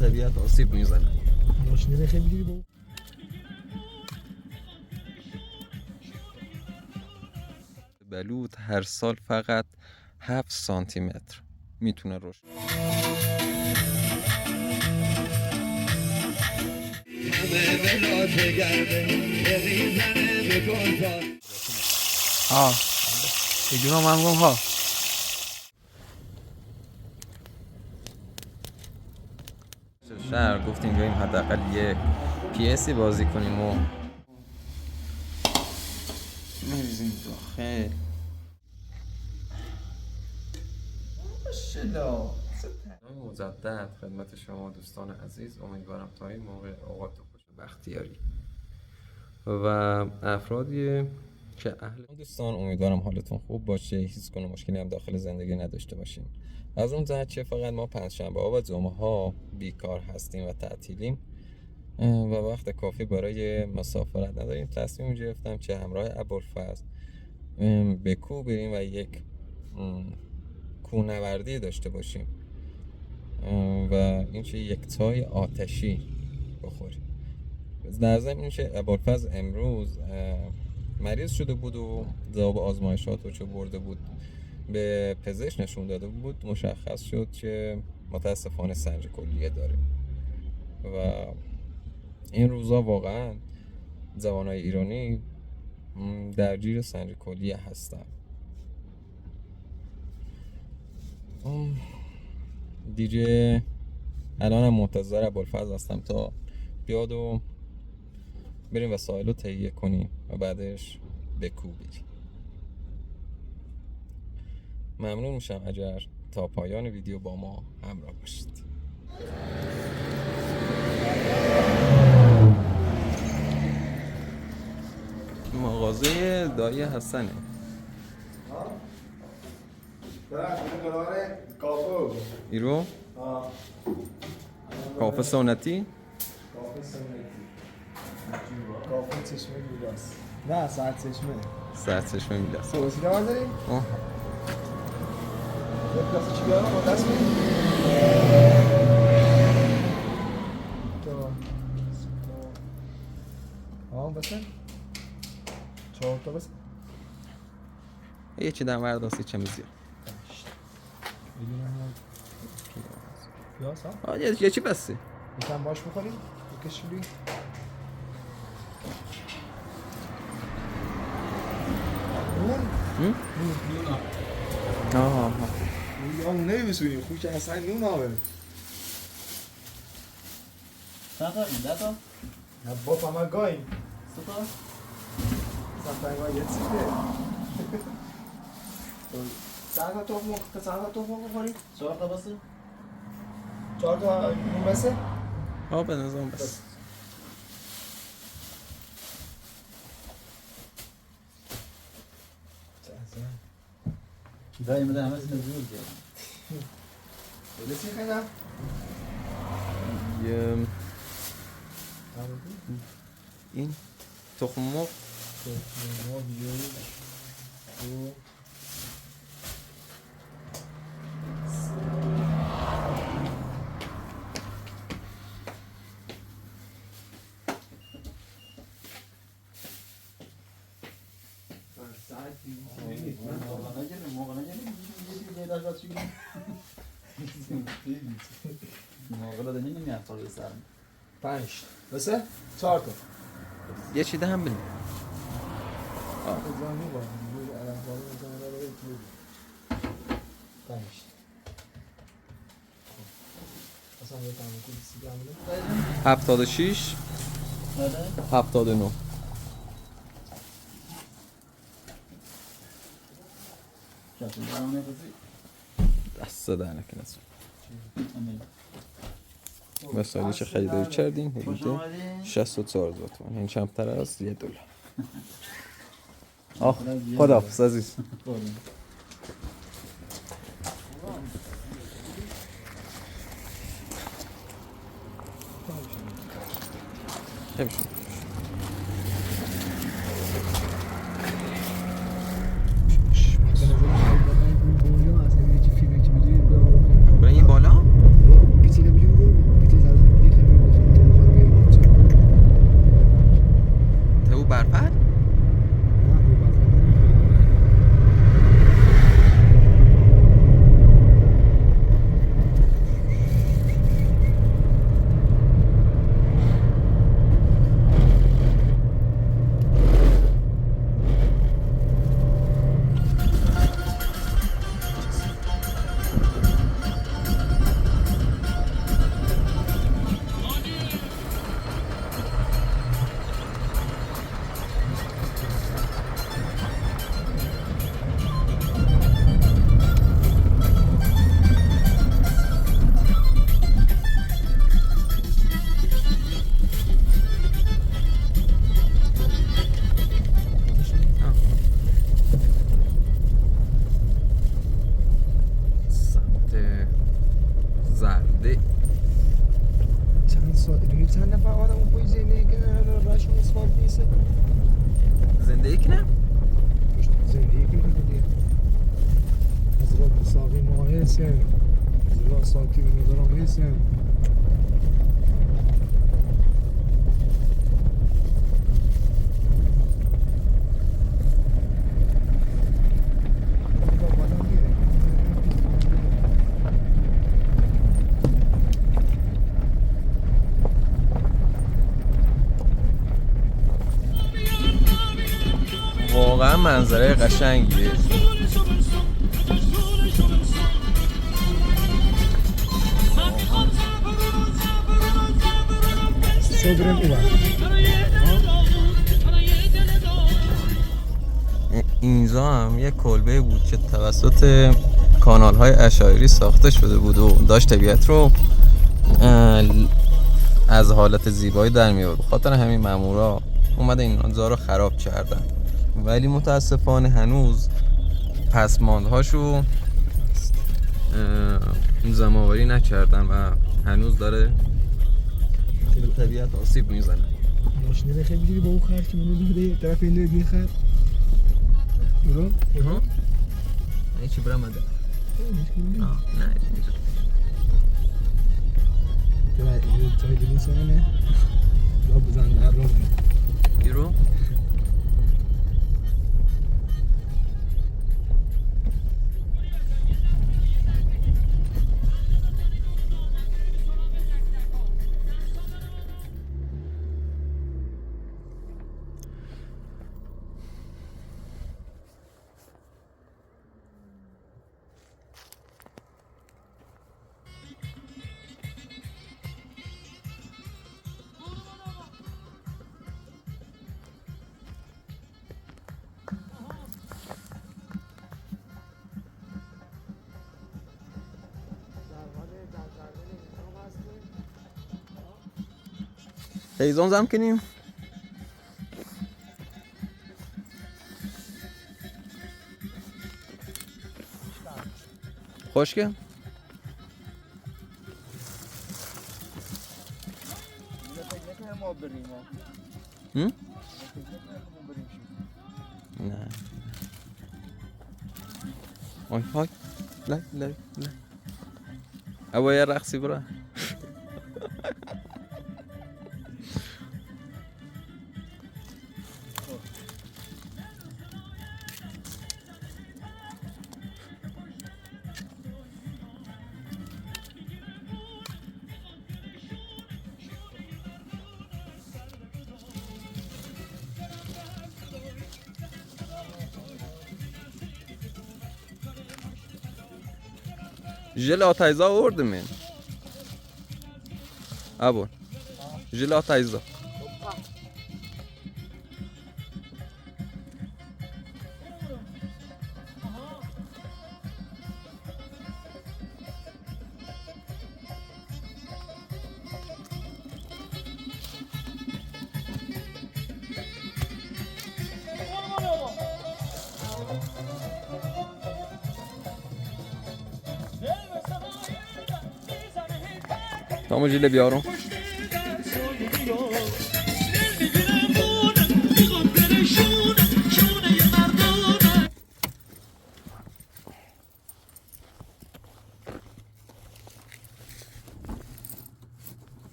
طبیعت آسیب میزنه. ماشین خیلی میگیری با بلوط هر سال فقط 7 سانتی متر میتونه رشد. بگیرم من گم ها شهر گفتیم بیاییم حداقل یه پیسی بازی کنیم و میریزیم داخل. مجدد خدمت شما دوستان عزیز، امیدوارم تا این موقع اوقات خوش و بختیاری و افرادی که اهل دوستان، امیدوارم حالتون خوب باشه، هیچ گونه مشکلی هم داخل زندگی نداشته باشیم. از اون جهت که فقط ما پنجشنبه ها و جمعه ها بیکار هستیم و تعطیلیم و وقت کافی برای مسافرت نداریم، تصمیم گرفتم که همراه ابوالفضل به کوه بریم و یک کوهنوردی داشته باشیم و این که یک چای آتشی بخوریم. در ضمن این که ابوالفضل امروز مریض شده بود و جواب آزمایشات رو چه برده بود به پزشک نشون داده بود، مشخص شد که متاسفانه سنج کلیه داره و این روزا واقعا جوانای ایرانی درگیر سنج کلیه هستن. دیگه الانم منتظر ابوالفضل هستم تا بیاد و بریم وسایل رو تهیه کنیم و بعدش به کوه بریم. ممنون میشم اگر تا پایان ویدیو با ما همراه باشید. مغازه دایی حسنه. ایرو؟ کافه سنتی؟ کافه چشمه میلاست. نه ساعت چشمه. ساعت چشمه میلاست. سوسی نمار داریم؟ یک کاسه چی بیارم با دست کنیم؟ بسن؟ 4 تا بسن؟ یه چی در ورداستی چه میزی؟ پیاز ها؟ یه چی بستی؟ یکم باش بخوریم؟ بکشیم اون نمیبسونیم خوش اصلا نون آمه ده نه باف همه گایم تا سمتنگاه یه چیزه چند تا تخم بخوریم؟ 4 تا بسه 4 تا نون بسه؟ به نظام بس. دایم ده همه زیر زور کرد بلسی خیلی؟ این تخم مرغ پنج بسه؟ 4 تا یه چی ده هم بینیم. پنج 76 79 دست در نکنه. وسایلی که خریداری کردیم حدود 64 هزار تومان، این کمتر از $1. خداحافظ عزیز. نیست زندگی کنم؟ زندگی کنه دیگه از را مساقی ماه هستن از را ساکی بمیدارم هستن واقعا منظره قشنگیه. صبرم ایوان اینجا هم یک کلبه بود که توسط کانال های اشایری ساخته شده بود و داشت طبیعت رو از حالت زیبایی در می آورد. بخاطر همین مامورا اومدن اینجا رو خراب کردن، ولی متاسفانه هنوز پسماندهاشو زماوری نکردن و هنوز داره به طبیعت آسیب میزنه. ماشینه بخیر بگیری با اون خرد که منو داده طرف این دوی خرد برو ها؟ نه چی برام ده؟ نه اینجا تای دلین سنه را بزن در رو بیرو هیزان زم کنیم. خوشگه نه آی های لا لا لا ابا یه رقصی برا جلاتayza ordu men. Abo. Jelaatayza. Tamam jile بیارم.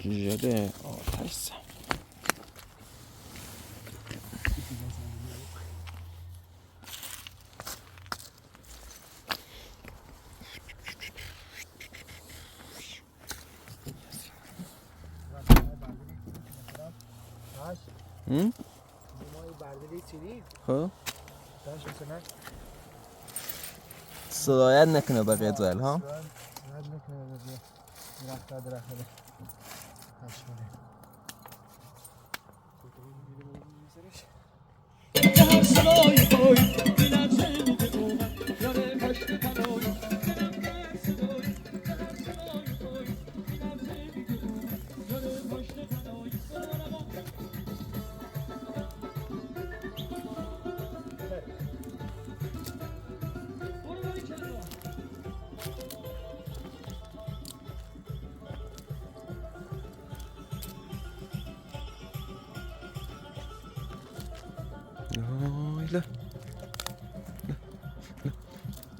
جده آتش مای برداری چیدی؟ خب داشت مثلا صدایت نکنه بقیه زل ها؟ صدایت نکنه بقیه درخت هشمانه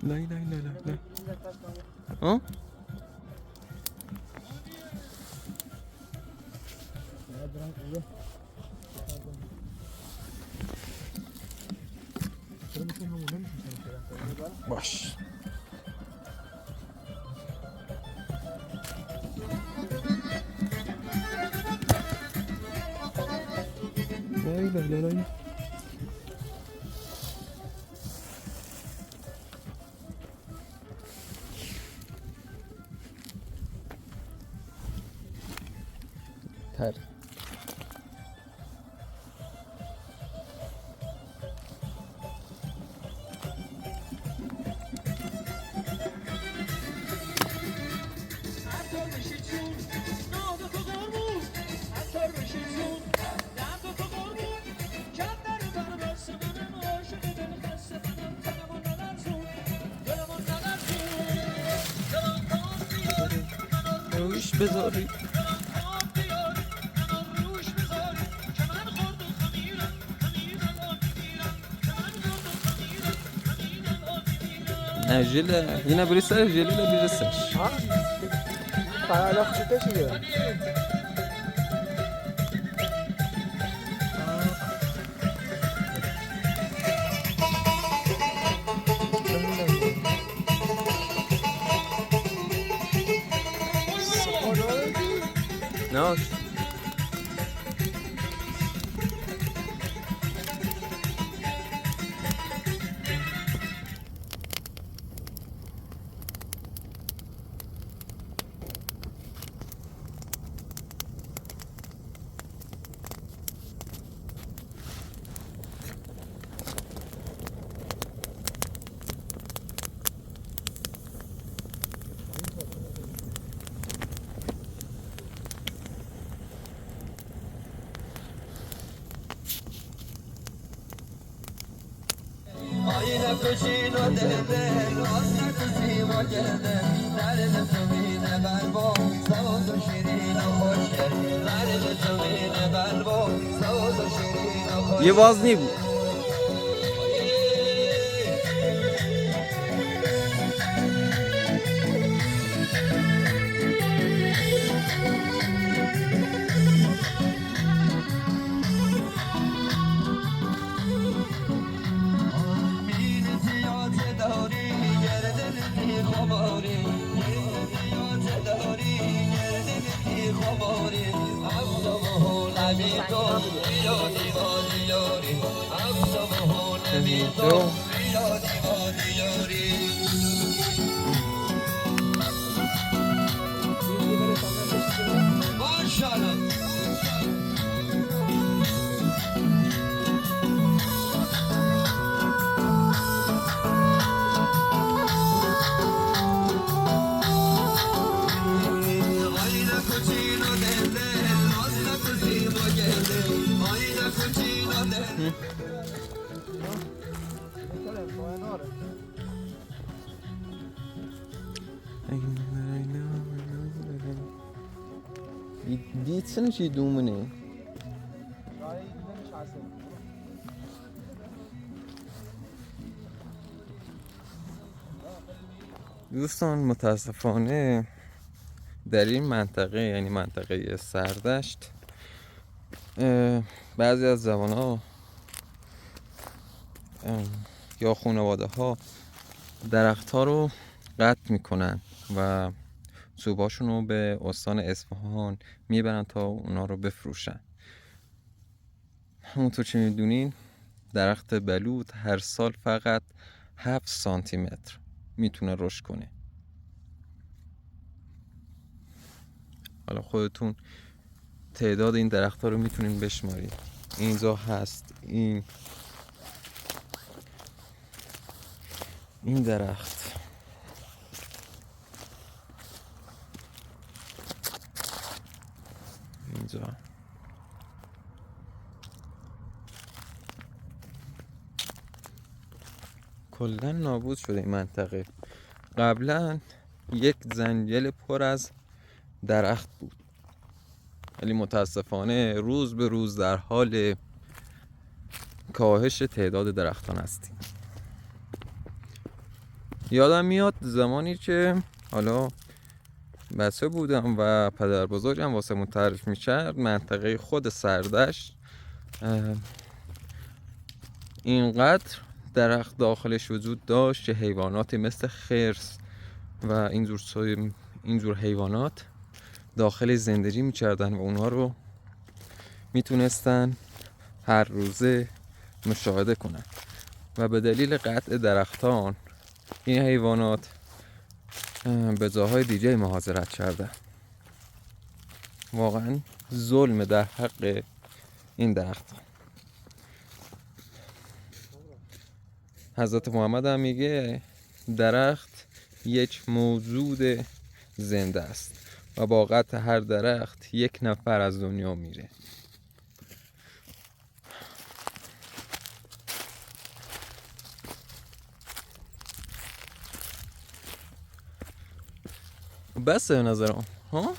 لا لا لا لا لا. ها؟ باش. لا لا لا لا. تر. روش بذاری نه ژله yine birisi jeliyle birisi. Ha? Parayla kıçıta çıkıyor. Ne oldu? Ayna cucino deve, nostra così vogliono, dare le famiglie balbo, saudo şirino hoşça, dare le famiglie balbo, saudo şirino hoşça. یه باز نی بود. Ditsene ci dumene. دوستان متاسفانه در این منطقه یعنی منطقه سردشت بعضی از جوان‌ها یا خانواده ها درخت ها رو قطع میکنن و چوباشون رو به استان اصفهان میبرن تا اونا رو بفروشن. همونطور که میدونین درخت بلوط هر سال فقط 7 سانتی متر میتونه رشد کنه. حالا خودتون تعداد این درخت ها رو میتونین بشمارید. اینجا هست این درخت، اینجا کلا نابود شده این منطقه. قبلا یک زنجل پر از درخت بود ولی متاسفانه روز به روز در حال کاهش تعداد درختان هستیم. یادم میاد زمانی که حالا بچه بودم و پدر بزرگم واسه من تعریف میکرد، منطقه خود سردشت اینقدر درخت داخلش وجود داشت که حیواناتی مثل خرس و اینجور حیوانات داخل زندگی میکردن و اونها رو میتونستن هر روزه مشاهده کنن و به دلیل قطع درختان این حیوانات به جاهای دیگه مهاجرت کردن. واقعا ظلم در حق این درخت. حضرت محمد هم میگه درخت یک موجود زنده است و با قطع هر درخت یک نفر از دنیا میره. بسه به نظرم ها؟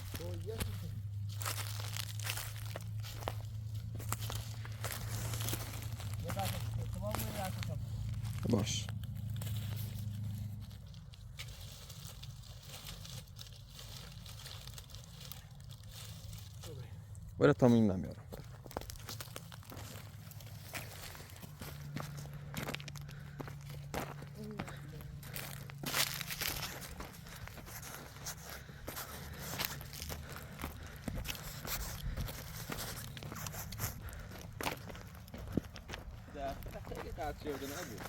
باش برای تامین نمیارم. خیلی قطع شده نبود.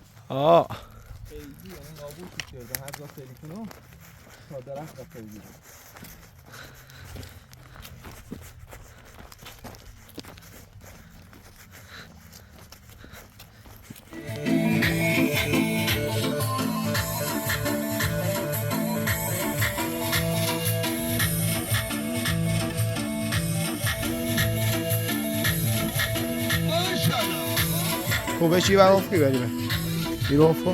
خیلی یعنی نابود شده. هر جا خیلی کنم تا درخت را خیلی خوبه چی برام کی بریم بیرون کن.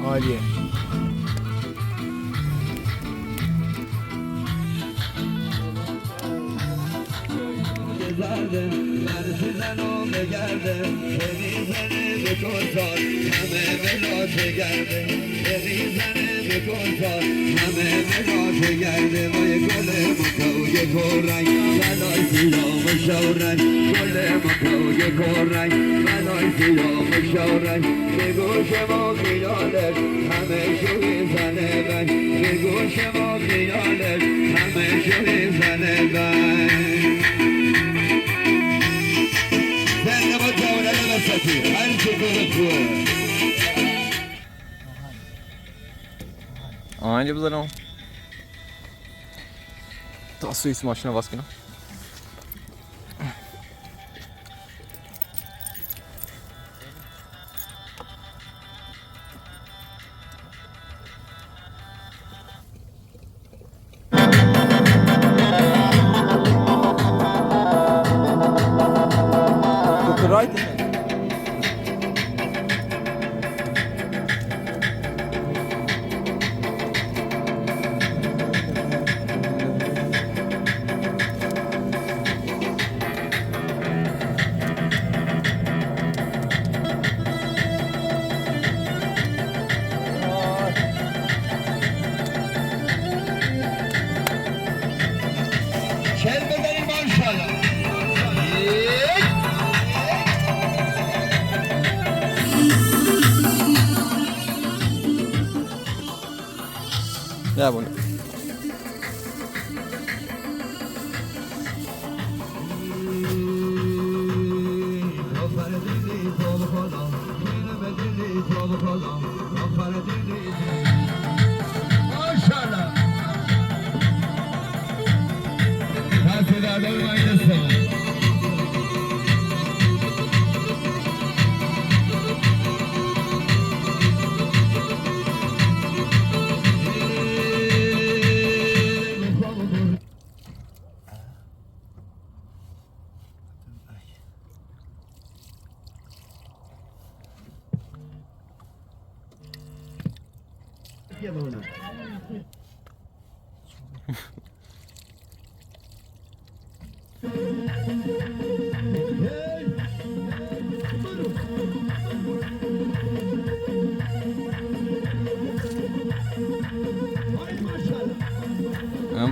عالیه. مرزنو بگرده بریزنه به کنسان همه بلاته گرده بریزنه به کنسان همه بلاته گرده وای گل مکوی کرنگ بلای سیام شورنگ گل مکوی کرنگ بلای سیام شورنگ به گوش ما خیالت همه شوی زنه بند به گوش ما خیالت همه شوی زنه بند هر چه خوبه آهنگ بذارم تا سویس ماشین رو باز کنم. Ya bueno. Maşallah. Hasiler olmayın.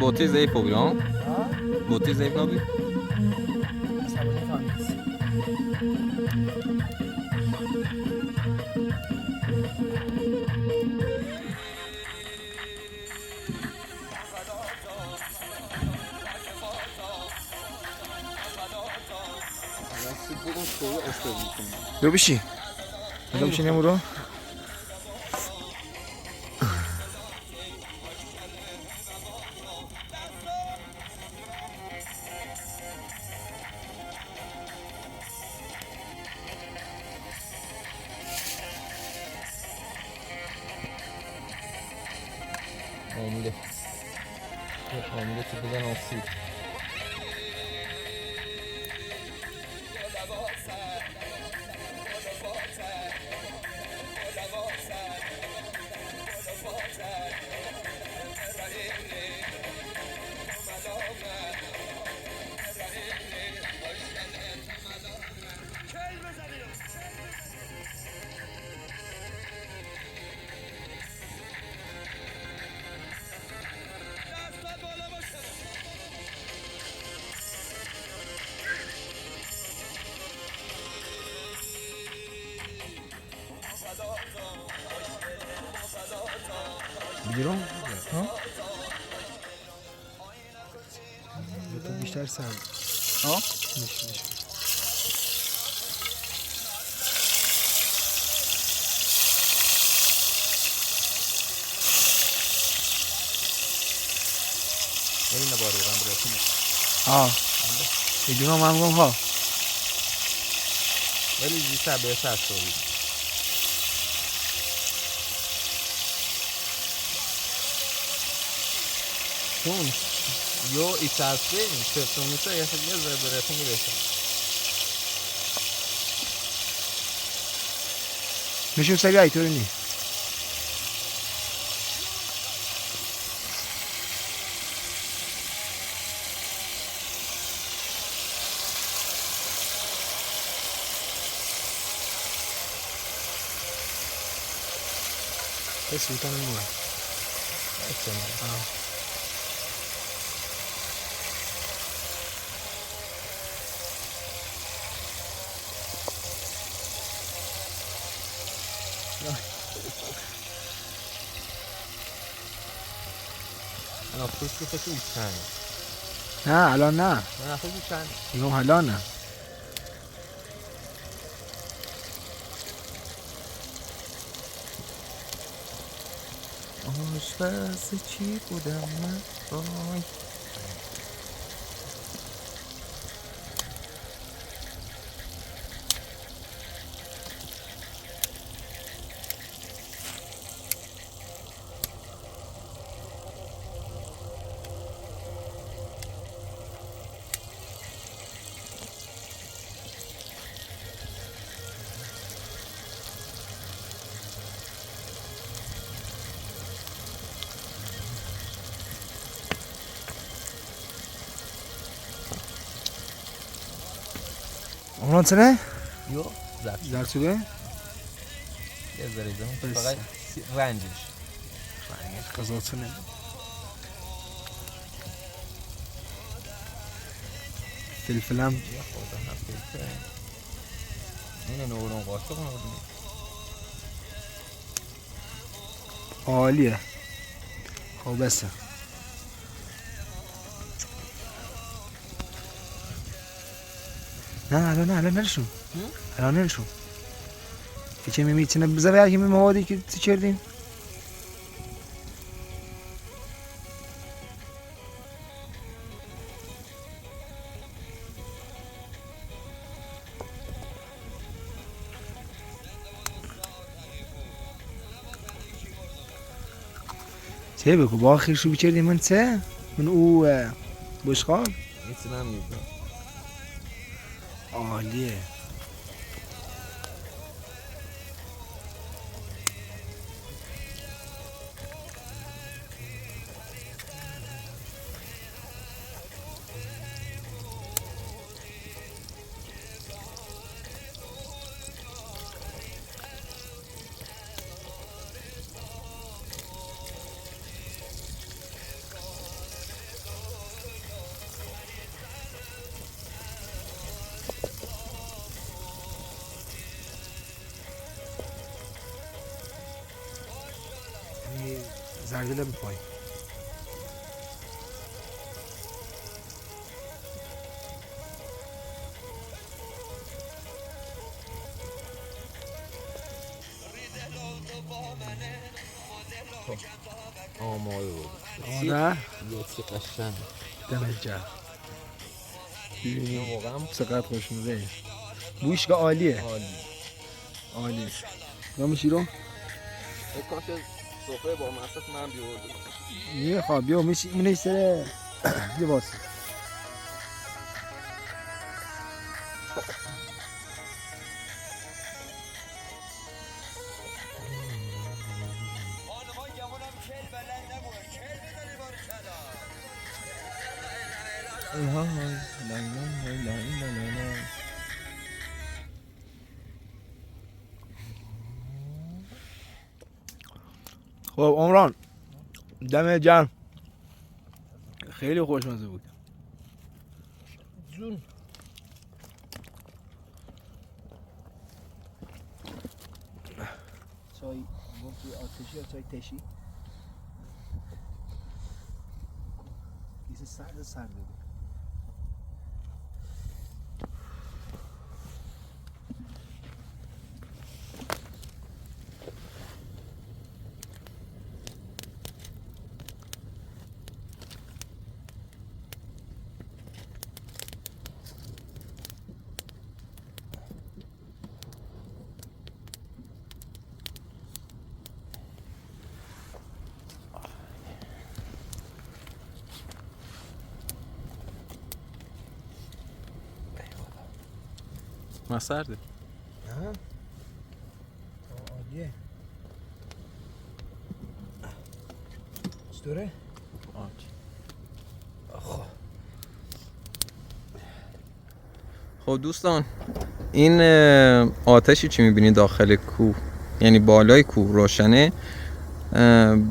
بطری ضعیف بودی ها؟ بطری ضعیف نبود؟ عصبانی فهمید. بیا بشی. بیا بشی نمورو. آموله آموله تو بزن آسیب بگیرم؟ ها؟ تو بیشتر سر ها؟ میشه این نباری رم برسیم ایدون هم هم ها ولی زیسته بهتر شدید چون یو ایتاسته این سرطونیسه یه خیلی زرد رسنگی بهتر میشون سری ایتوری نی بس بیتانم نیم انا پوست که فکر ایتانه نه الان نه نه خیلی ایتانه اینو الان نه آشپز چی بودم من وای اونان سنه؟ یو زرسوده؟ یه ذره زمان بس. فقط رنجش قضاوت سنه فلفلم یه خوردم هفته اینه نورون قاطق نبودیم عالیه خب بسه نه الان نرشون الان نرشون که میتونه بذاره هر کمی موادی که کردیم چه بگو با آخر شو بکردیم من چه؟ من او بشقال میتونم میدونم عالیه زرگله به پای. آماده بود. آره یه چی قشنگ. دمت گرم. این واقعا چقدر خوشمزه. بویش که عالیه. عالی. نمیشی رو؟ یک کاش سفره با مصرف من بیاورد. یه خواب بیا میشی منی سره. یه باسی. خب عمران دمت گرم. خیلی خوشمزه بود. جون چای گفتی آتشی یا چای تشی؟ یه سرد بود. ما سرده. نه عالیه. چطوره؟ خب دوستان این آتشی چی میبینید داخل کوه، یعنی بالای کوه روشنه،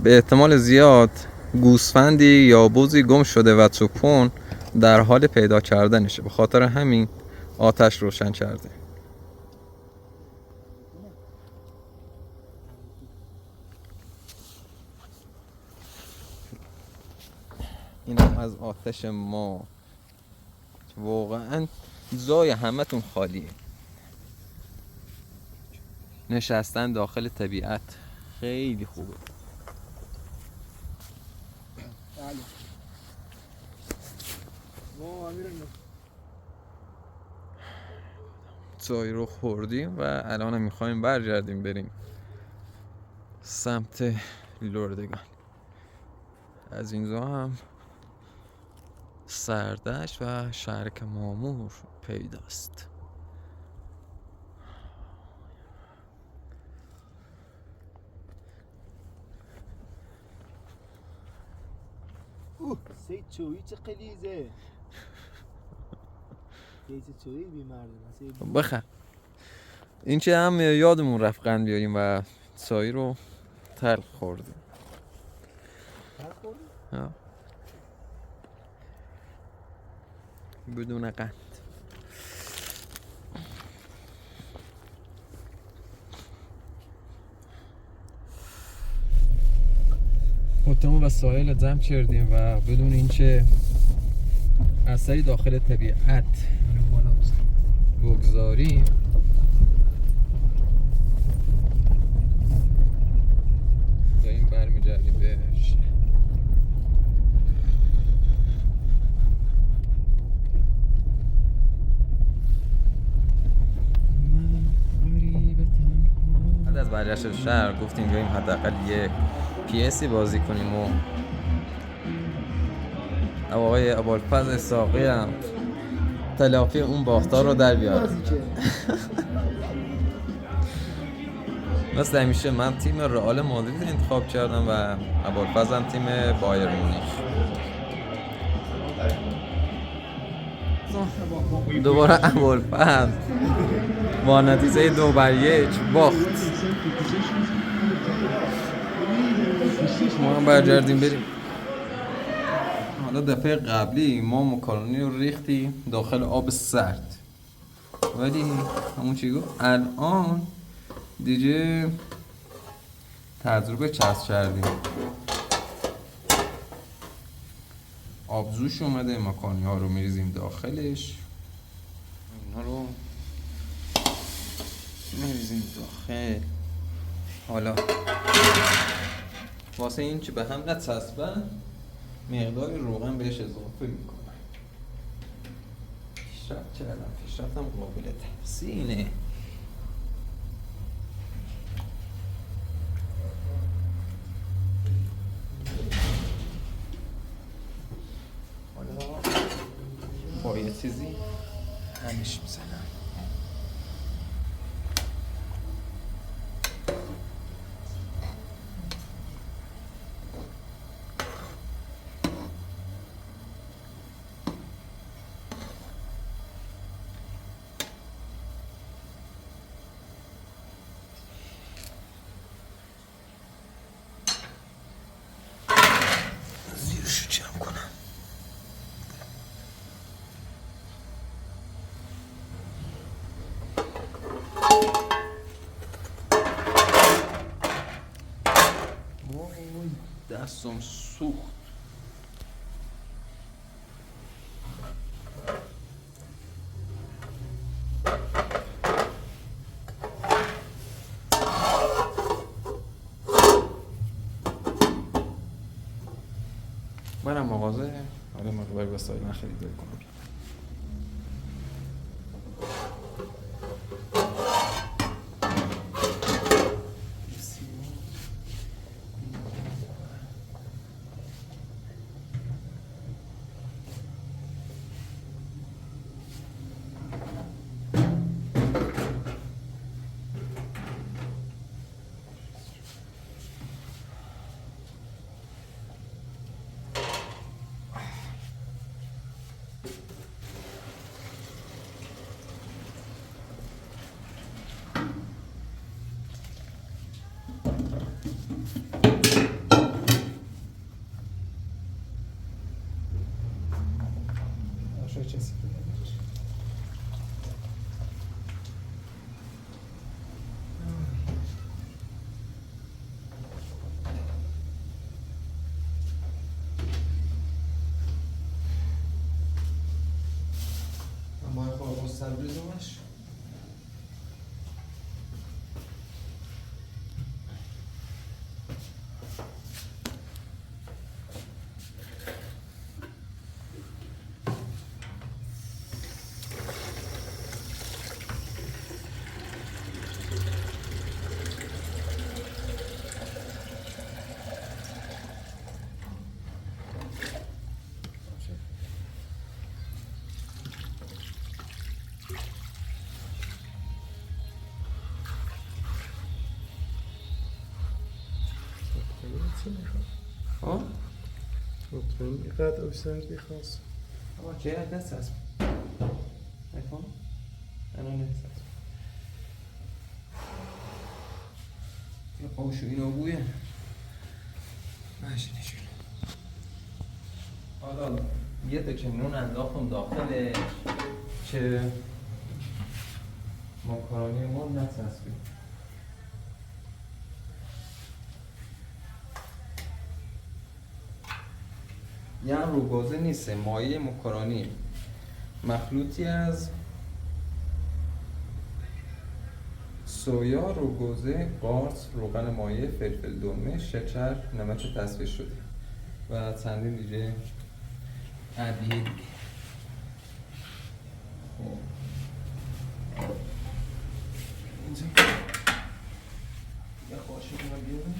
به احتمال زیاد گوسفندی یا بزی گم شده و سکون در حال پیدا کردنشه، به خاطر همین آتش روشن کرده. اینم از آتش ما، واقعا جای همتون خالیه. نشستن داخل طبیعت خیلی خوبه. بله. چای رو خوردیم و الان میخوایم برگردیم بریم سمت لردگان. از اینجا هم سردشت و شرک مامور پیداست. سید چویی چه قلیزه. سید چویی بیمرده. بخر این چه هم یادمون رفت قند بیاریم و چای رو تلخ خوردیم. بدون قند. خودمون و ساحل جمع کردیم و بدون اینکه اثری داخل طبیعت بگذاریم داریم برمیگردیم بهش. بعد از برگشت شهر گفتیم بیاییم حداقل یه پیسی بازی کنیم و آقای ابوالفضل اسحاقی هم تلافی اون باختار رو در بیاره. مثل همیشه من تیم رئال مادرید انتخاب کردم و ابوالفضل هم تیم بایر مونیخ. دوباره ابوالفضل با نتیجه 2-1 باخت. ما هم برگردیم بریم. حالا دفعه قبلی ما ماکارونی رو ریختیم داخل آب سرد، ولی همون چی گفت الان دیگه تجربه چسب کردیم. آبزوش اومده، ماکارونی ها رو میریزیم داخلش، اینا رو میریزیم داخل. حالا واسه این که به هم نچسبن مقدار روغن بهش اضافه میکنم. پیشرفت کردم، پیشرفتم قابل تحسینه. حالا با یه چیزی همش میزنم. زیرشو جمع کنم. وای دستم سوخت. برم مغازه، حالا مقدار وسایل من خریداری کنم. شاید چیزی کنید. اما این خواه مستبریزمش ها؟ لطفاً اینقدر آب سردی خواست. اما که یاد نساز نکن انا نساز یه قوشو اینو بویه ماشی نشون. حالا یه تکه نون انداختم داخلش که ماکارونی ما نچسبید. یه روگازه نیست، مایه ماکارونی مخلوطی از سویا، روگوزه، قارچ، روغن مایع، فلفل دلمه، شکر، نمک تصفیه شده و چندین دیگه ادویه دیگه. اینجا یه قاشق رو بیارم.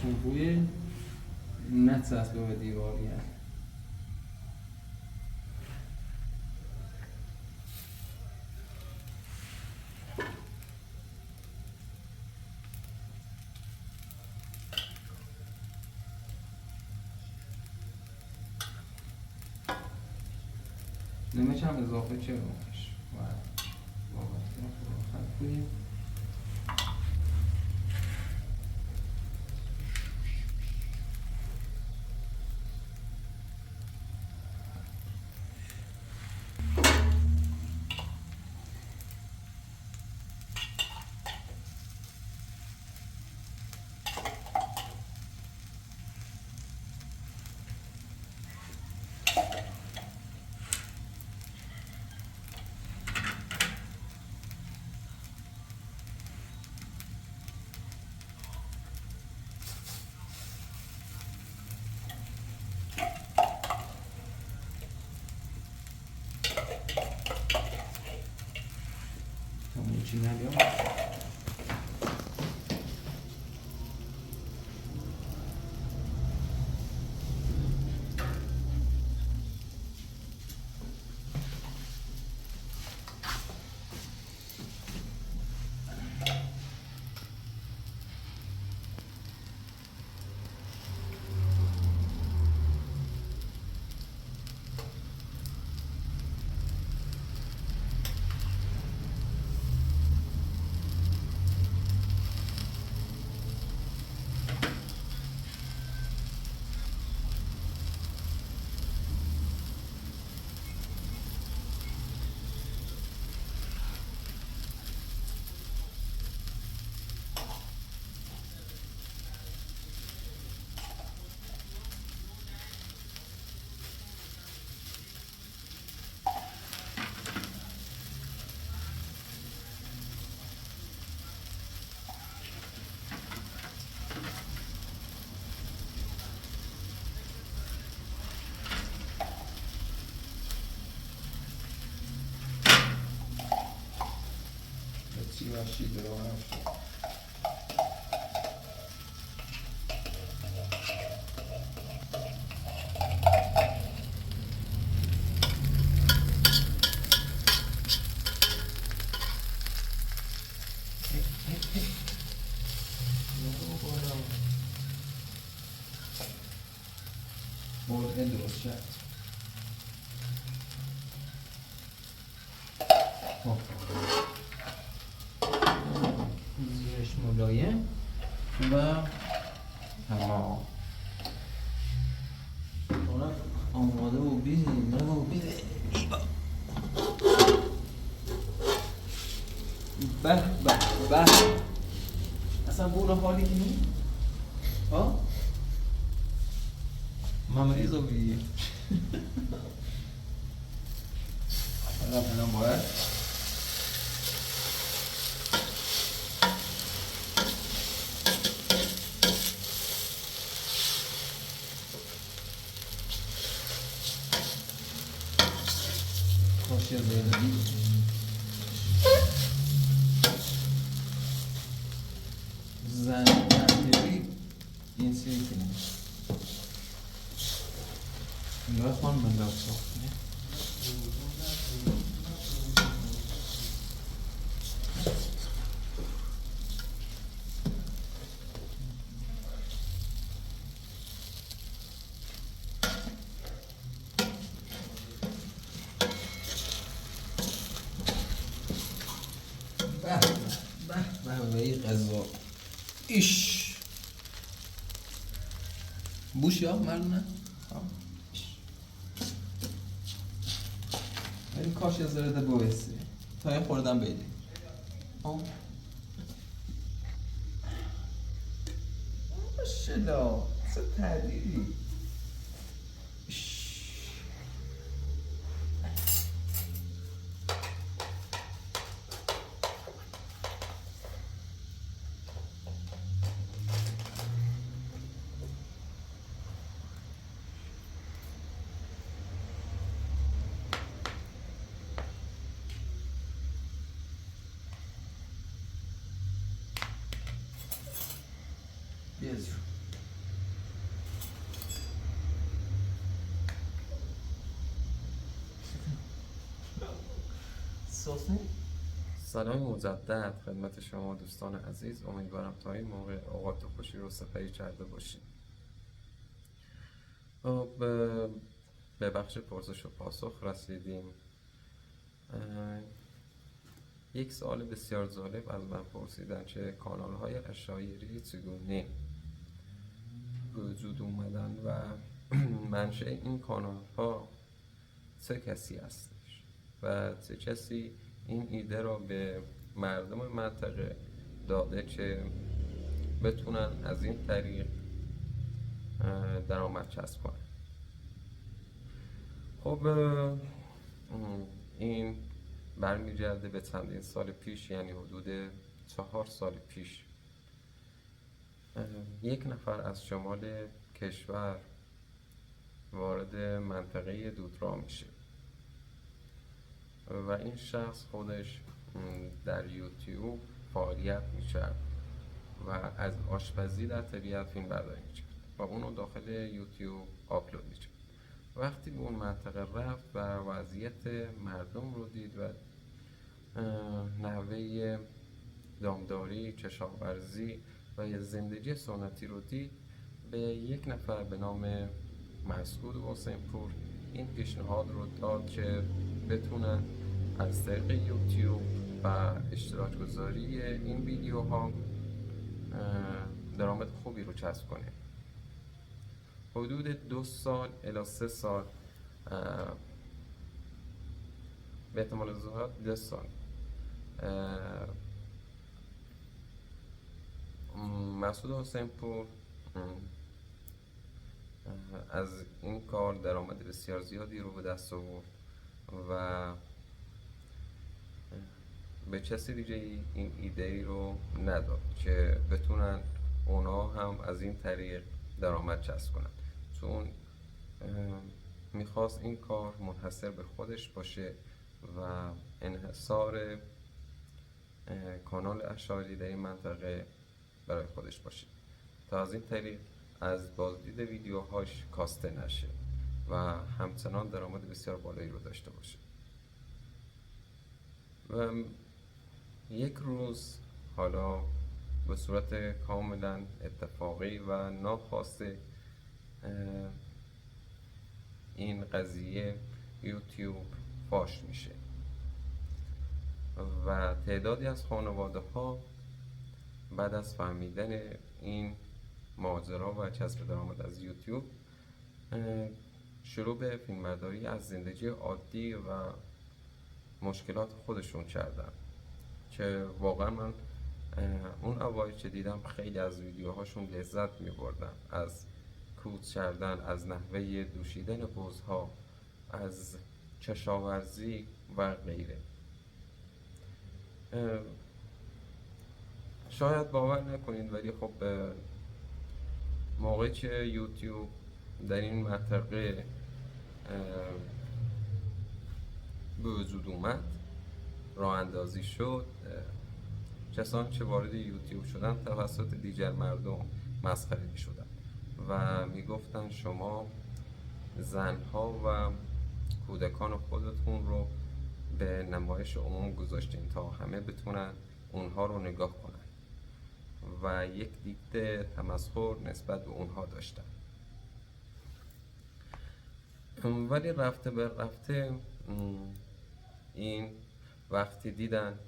اون بوی نچسبه به دیواری هست. نمک هم اضافه چه روش و وابسته خواهد کنیم. ماشی درام مرده درست شد. زیرش ملایم و تمام. آماده و بیزیم و بیزیم به به به اصلا بونه حالی که نی؟ ها؟ ممریض رو بگیر. الان باید کاشی زیادی زنجیری این سری کنیم. نگاه خواهم من دار ساختنه. به این غذا ایش بوش یا مردونه این کاش یه ذره ده بویسی تا یه خوردم بیدی ماشالله چه تحلیلی بیازو سلام مجدد خدمت شما دوستان عزیز. امیدوارم تا این موقع اوقات خوشی رو سپری کرده باشید. به بخش پرسش و پاسخ رسیدیم. یک سوال بسیار جالب از من پرسیدن که کانال های عشایری چگونه وجود اومدن و منشأ این کانال ها چه کسی هستش و چه کسی این ایده را به مردم منطقه داده که بتونن از این طریق درآمد کسب کنن. خب این برمیگرده به چندین سال پیش، یعنی حدود 4 سال پیش. یک نفر از شمال کشور وارد منطقه دودراه میشه و این شخص خودش در یوتیوب فعالیت میکرد و از آشپزی در طبیعت فیلم برداری میکرد و اونو داخل یوتیوب آپلود میکرد. وقتی به اون منطقه رفت و وضعیت مردم رو دید و نحوه دامداری، کشاورزی و یه زندگی سنتی رو دید، به یک نفر به نام مسعود حسین پور این پیشنهاد رو داد که بتونن از طریق یوتیوب و اشتراک گذاری این ویدیوها درآمد خوبی رو کسب کنه. حدود 2 سال الی 3 سال، به احتمال زیاد 2 سال، مسعود حسین پور از این کار درآمد بسیار زیادی رو به دست آورد و به کسی دیگه این ایده ای رو نداد که بتونن اونا هم از این طریق درآمد کسب کنن، چون میخواست این کار منحصر به خودش باشه و انحصار کانال اشاری در این منطقه برای خودش باشه تا از این طریق از بازدید ویدیوهاش کاسته نشه و همچنان درآمد بسیار بالایی رو داشته باشه. و یک روز، حالا به صورت کاملا اتفاقی و ناخواسته، این قضیه یوتیوب فاش میشه و تعدادی از خانواده ها بعد از فهمیدن این ماجرا و کسب درآمد از یوتیوب شروع به فیلمبرداری از زندگی عادی و مشکلات خودشون کردن که واقعا من اون اوایل که دیدم خیلی از ویدیوهاشون لذت می‌بردم، از کوچ کردن، از نحوه دوشیدن بزها، از کشاورزی و غیره. شاید باور نکنید ولی خب موقعی که یوتیوب در این منطقه به وجود اومد، راه اندازی شد، کسانی که وارد یوتیوب شدن توسط دیگر مردم مسخره می شدن و می گفتن شما زنها و کودکان خودتون رو به نمایش عموم گذاشتین تا همه بتونن اونها رو نگاه کنن و یک دید تمسخر نسبت به اونها داشتن. ولی رفته به رفته این وقتی دیدن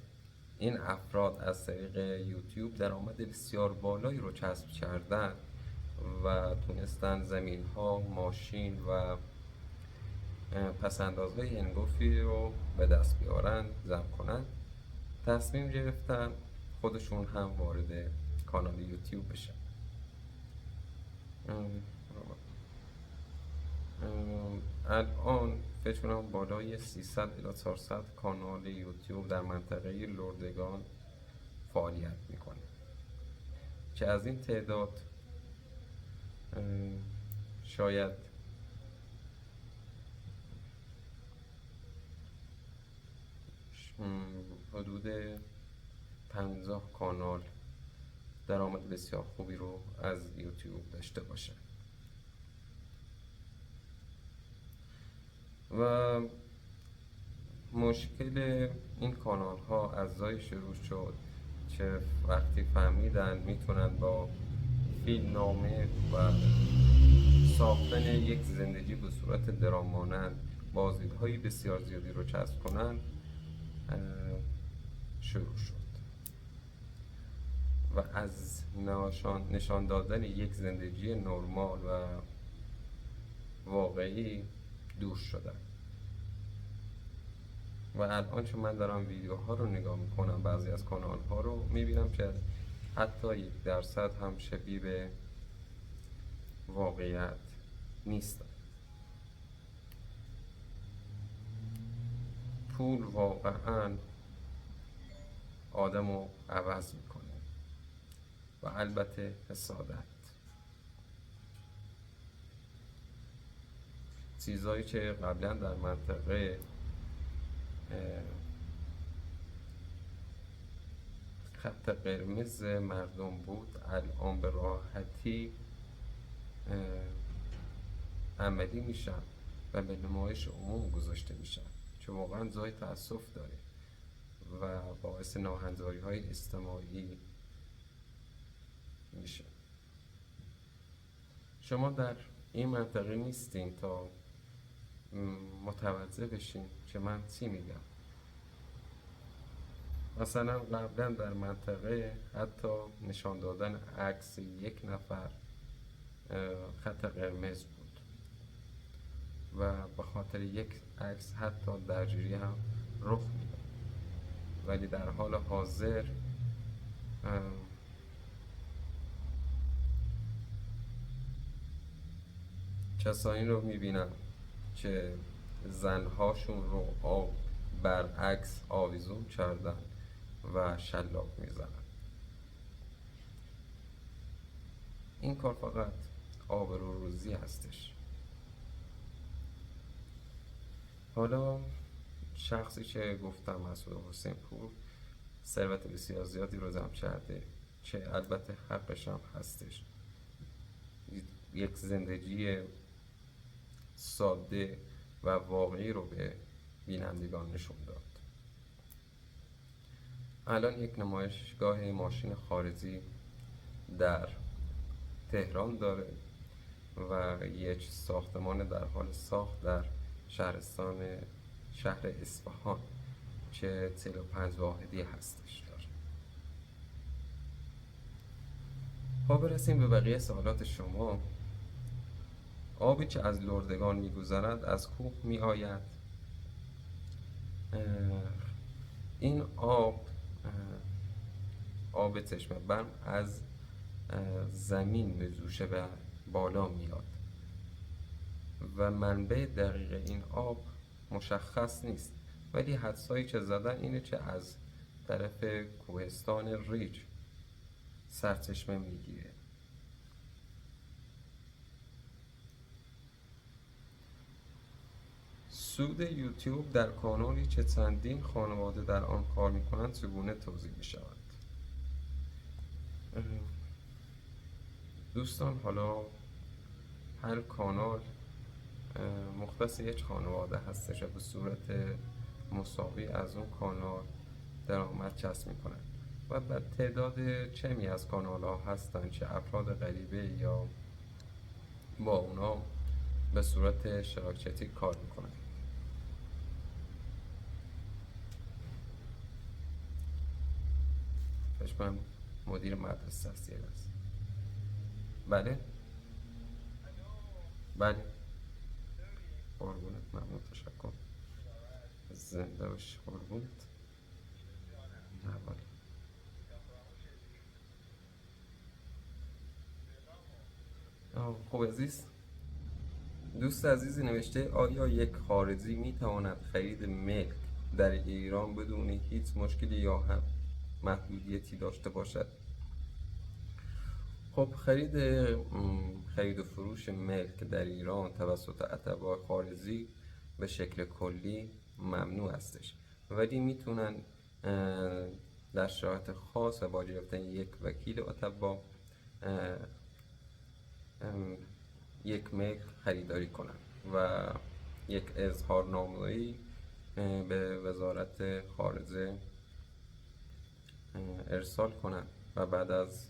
این افراد از طریق یوتیوب درآمد بسیار بالایی رو کسب کردن و تونستن زمین ها، ماشین و پسندازهای انگفتی رو به دست بیارن، جمع کنن، تصمیم گرفتن خودشون هم وارد کانال یوتیوب بشن. الان فکر کنم بالای 300 الی 400 کانال یوتیوب در منطقه لردگان فعالیت میکنه که از این تعداد شاید حدود 50 کانال درآمد بسیار خوبی رو از یوتیوب داشته باشه. و مشکل این کانال ها از جایی شروع شد که وقتی فهمیدن میتونن با فیلمنامه و ساختن یک زندگی به صورت درام مانند بازدیدهای بسیار زیادی رو کسب کنن، شروع شد و از نشان دادن یک زندگی نرمال و واقعی دور شدن. و الان چون من دارم ویدیوها رو نگاه میکنم، بعضی از کانال ها رو میبینم که حتی 1% هم شبیه به واقعیت نیستن. پول واقعا آدم رو عوض میکنه و البته حسادت، چیزایی که قبلا در منطقه خط قرمز مردم بود الان به راحتی عملی میشن و به نمایش عموم گذاشته میشن، که واقعا جای تأسف داره و باعث ناهنجاری های اجتماعی میشه. شما در این منطقه نیستین تا متوجه بشین که من چی میگم. مثلا قبلا در منطقه حتی نشان دادن عکس یک نفر خط قرمز بود و به خاطر یک عکس حتی درگیری هم رخ میداد، ولی در حال حاضر کسانی رو میبینم که زنهاشون رو برعکس آویزون کردن و شلاق میزنن. این کار فقط آبروریزی هستش. حالا شخصی که گفتم مسعود حسین پور ثروت بسیار زیادی رو جمع کرده، که البته حقش هم هستش، یک زندگی ساده و واقعی رو به بینندگان نشون داد. الان یک نمایشگاه ماشین خارجی در تهران داره و یک ساختمان در حال ساخت در شهر اصفهان که 45 واحدی هستش داره. خب برسیم به بقیه سوالات شما. آبی که از لردگان میگذرد از کوه می آید. این آب چشمه برم از زمین به جوشه به بالا میاد و منبع دقیق این آب مشخص نیست، ولی حدسایی که زدن اینه که از طرف کوهستان ریج سرچشمه میگیره. سود یوتیوب در کانالی که چندین خانواده در آن کار میکنند چگونه توضیح میشود؟ دوستان، حالا هر کانال مختص یک خانواده هستش و به صورت مساوی از اون کانال درآمد کسب میکنن و بعد تعداد کمی از کانال ها هستن که افراد غریبه یا با اونا به صورت شراکتی کار میکنن. من مدیر مدرسه هست یه لحظه. بله بله قربونت، ممنون، تشکر، زنده باش، قربونت. نه بله. خوب عزیز، دوست عزیزی نوشته آیا یک خارجی میتواند خرید ملک در ایران بدون هیچ مشکلی یا هم محدودیتی داشته باشد؟ خب خرید و فروش ملک در ایران توسط اتباع خارجی به شکل کلی ممنوع هستش، ولی میتونن در شرایط خاص با گرفتن یک وکیل اتباع یک ملک خریداری کنن و یک اظهارنامه‌ای به وزارت خارجه ارسال کنن و بعد از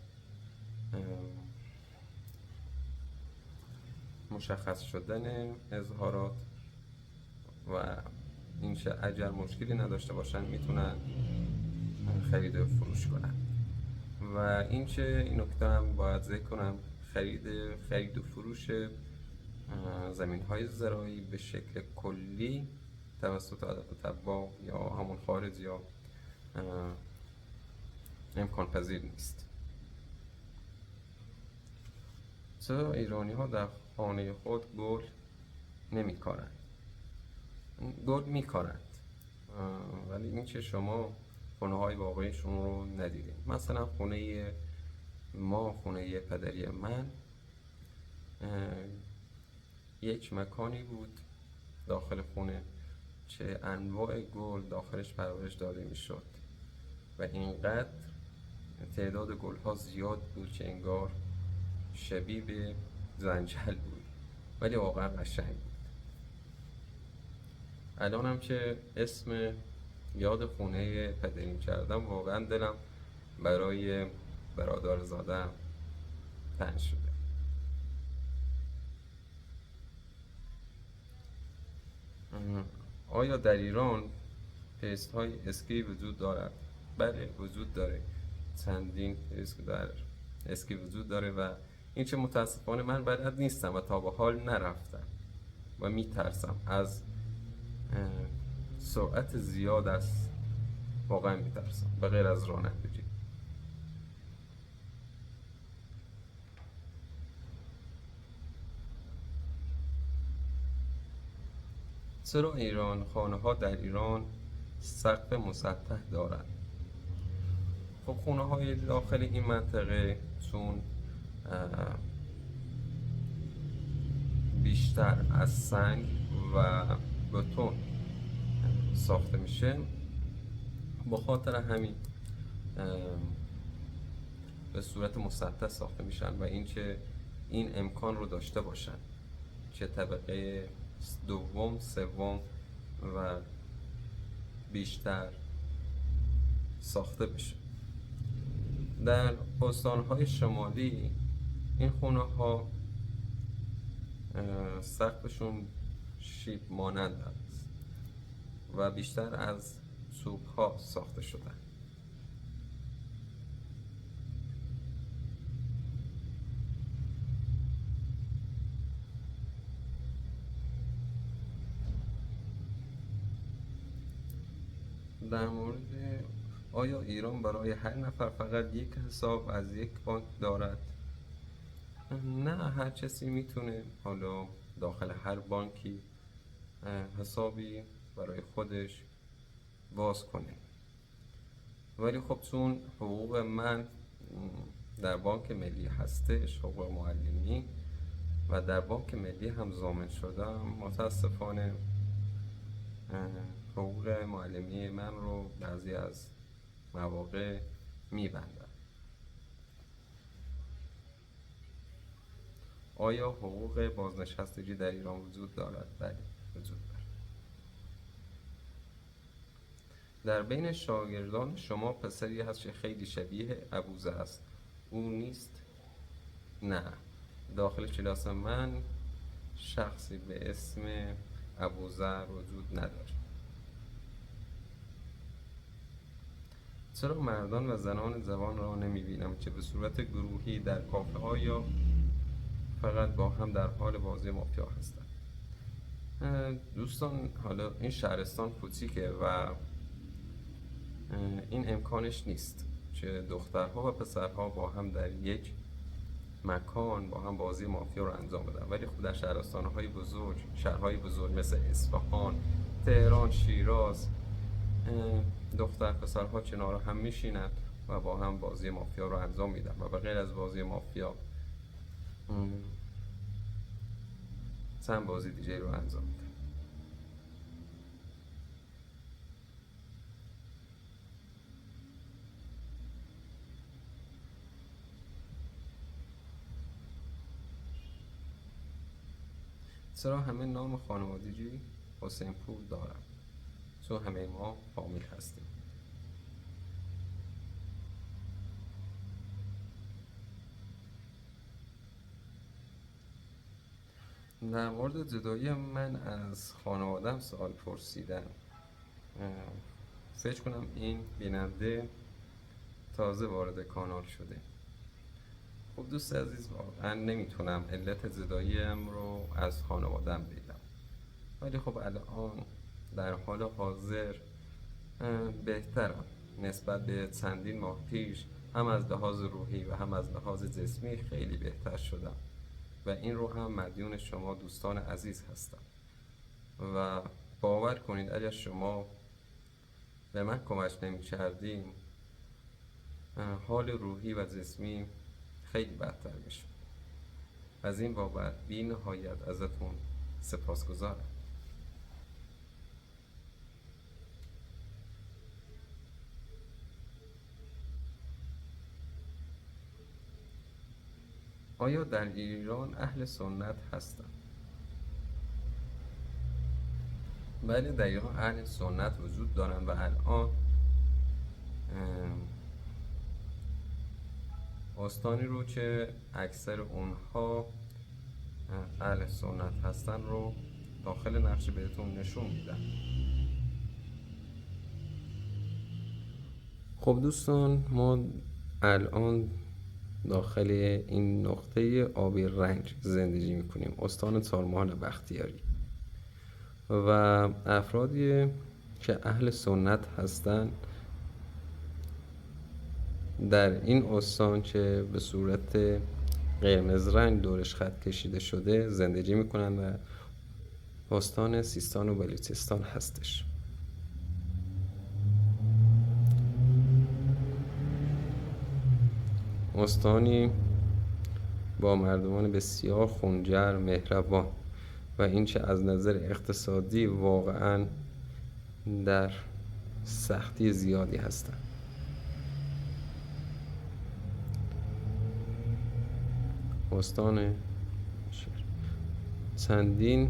مشخص شدن اظهارات و اینکه اگر مشکلی نداشته باشن میتونن خرید و فروش کنن. و اینکه این نکته هم باید ذکر کنم، خرید و فروش زمین های زراعی به شکل کلی توسط اتباع یا همون خارج یا امکان پذیر نیست. چرا ایرانی ها در خانه خود گل نمی کارند؟ گل می کارند، ولی این که شما خونه های واقعیشون رو ندیدین. مثلا خونه ما، خونه پدری من، یک مکانی بود داخل خونه که انواع گل داخلش پرورش داده میشد و اینقدر تعداد گل ها زیاد بود که انگار شبیه به زنجل بود، ولی واقعا قشنگ بود. الانم که اسم یاد خونه پدریم کردم، واقعا دلم برای برادرزادم تنگ شده. آیا در ایران پیست های اسکی وجود دارد؟ بله وجود داره، چندین پیست در اسکی وجود داره و این چه متاسفانه من بلد نیستم و تا به حال نرفتم و میترسم از سرعت زیاد است، واقعا میترسم، به غیر از رانندگی. چرا خانه ها در ایران سقف مسطح دارند؟ خب خونه های داخل این منطقه چون بیشتر از سنگ و بتون ساخته میشه، به خاطر همین به صورت مسطح ساخته میشن و اینکه این امکان رو داشته باشن که طبقه دوم، سوم و بیشتر ساخته بشه. در استان‌های شمالی این خونه ها سقفشون شیب مانند است و بیشتر از چوب ها ساخته شدن. در مورد آیا ایران برای هر نفر فقط یک حساب از یک بانک دارد؟ نه، هر کسی میتونه حالا داخل هر بانکی حسابی برای خودش باز کنه، ولی خب چون حقوق من در بانک ملی هستش، حقوق معلمی، و در بانک ملی هم ضامن شدم، متاسفانه حقوق معلمی من رو بعضی از مواقع میبندن. آیا حقوق بازنشستگی در ایران وجود دارد؟ بله وجود دارد. در بین شاگردان شما پسری هست که خیلی شبیه ابوذر است، او نیست؟ نه، داخل کلاس من شخصی به اسم ابوذر وجود ندارد. چرا مردان و زنان جوان را نمی‌بینم که به صورت گروهی در کافه ها یا فقط با هم در حال بازی مافیا هستند؟ دوستان، حالا این شهرستان کوچیکه و این امکانش نیست که دخترها و پسرها با هم در یک مکان با هم بازی مافیا رو انجام بدن، ولی خب در شهرستان‌های بزرگ، شهرهای بزرگ مثل اصفهان، تهران، شیراز، دختر پسرها کنار هم میشینن و با هم بازی مافیا رو انجام میدن و به غیر از بازی مافیا چند بازی دیگه رو انجام میدن. چرا همه نام خانوادگی حسین پور دارن؟ چون همه ما فامیل هستیم. در مورد جدایی من از خانوادم سوال پرسیدن. فکر کنم این بیننده تازه وارد کانال شده. خب دوست عزیز، واقعا نمیتونم علت جداییم رو از خانوادم بگم، ولی خب الان در حال حاضر بهترم نسبت به چندین ماه پیش، هم از لحاظ روحی و هم از لحاظ جسمی خیلی بهتر شدم و این رو هم مدیون شما دوستان عزیز هستم. و باور کنید اگر شما به من کمک نمی کردین حال روحی و جسمی خیلی بدتر میشه. از این بابت بی نهایت ازتون سپاسگزارم. آیا در ایران اهل سنت هستند؟ بله، در ایران اهل سنت وجود دارن و الان استانی رو که اکثر اونها اهل سنت هستن رو داخل نقشه بهتون نشون میدم. خب دوستان، ما الان داخل این نقطه آبی رنگ زندگی میکنیم، استان سالمحال بختیاری، و افرادی که اهل سنت هستن در این استان که به صورت قرمز رنگ دورش خط کشیده شده زندگی میکنن و استان سیستان و بلوچستان هستش. استانی با مردمان بسیار خونجر، مهربان و این چه از نظر اقتصادی واقعا در سختی زیادی هستند. استان چندین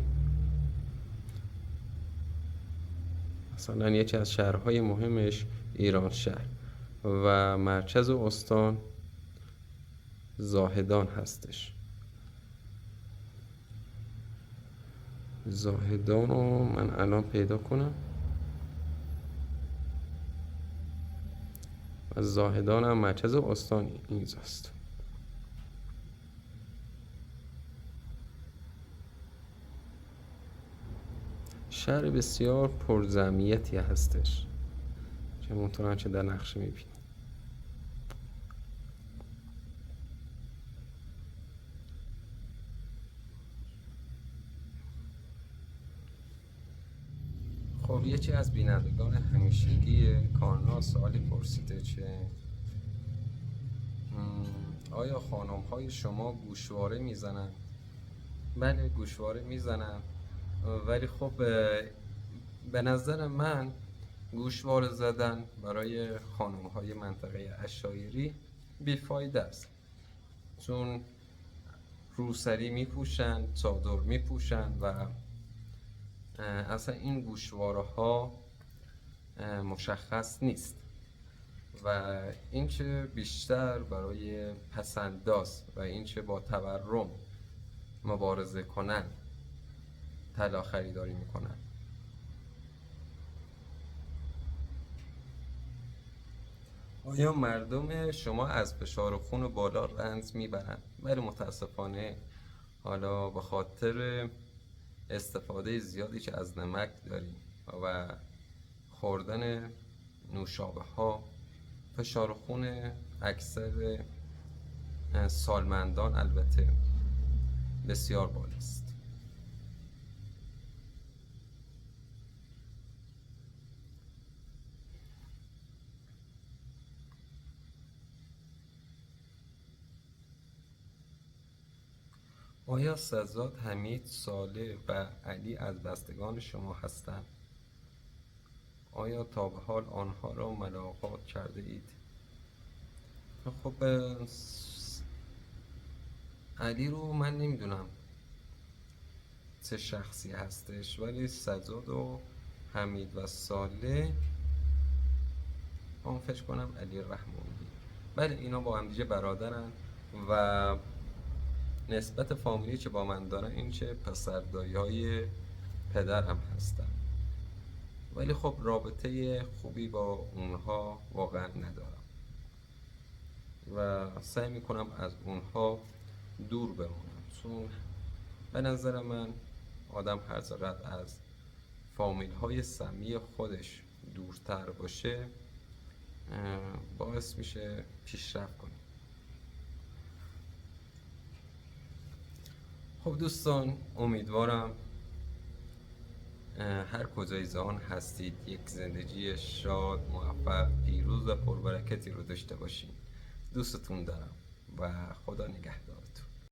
مثلا یکی از شهرهای مهمش ایران شهر و مرکز استان زاهدان هستش. زاهدان رو من الان پیدا کنم و زاهدان هم مرکز استان اینجاست. شهر بسیار پرجمعیتی هستش که همونطور که در نقشه میبینید. خب یکی از بینندگان همیشگی کانال سوالی پرسیده که آیا خانم های شما گوشواره میزنن؟ بله، گوشواره میزنن، ولی خب به نظر من گوشواره زدن برای خانم های منطقه عشایری بیفایده است، چون روسری میپوشن، چادر میپوشن و اصلا این گوشواره ها مشخص نیست و این چه بیشتر برای پسنداز و این چه با تورم مبارزه کنن طلا خریداری میکنن. آیا مردم شما از فشار خون بالا رنج میبرند؟ بله، متاسفانه حالا به خاطر استفاده زیادی که از نمک داریم و خوردن نوشابه ها فشار خون اکثر سالمندان البته بسیار بالاست. آیا سزاد، حمید، صالح و علی از بستگان شما هستند؟ آیا تا به حال آنها را ملاقات کرده اید؟ خب علی رو من نمیدونم چه شخصی هستش، ولی سزاد و حمید و صالح من فکر کنم علی رحمانی، بله اینا با هم دیگه برادرن و نسبت فامیلی که با من دارن این چه پسردایی های پدرم هستن، ولی خب رابطه خوبی با اونها واقعا ندارم و سعی میکنم از اونها دور بمونم، چون به نظر من آدم هر چقدر از فامیل های سمی خودش دورتر باشه باعث میشه پیشرفت کنه. خب دوستان، امیدوارم هر کجای جهان هستید یک زندگی شاد، موفق، پیروز و پربرکتی رو داشته باشین. دوستتون دارم و خدا نگهدارتون.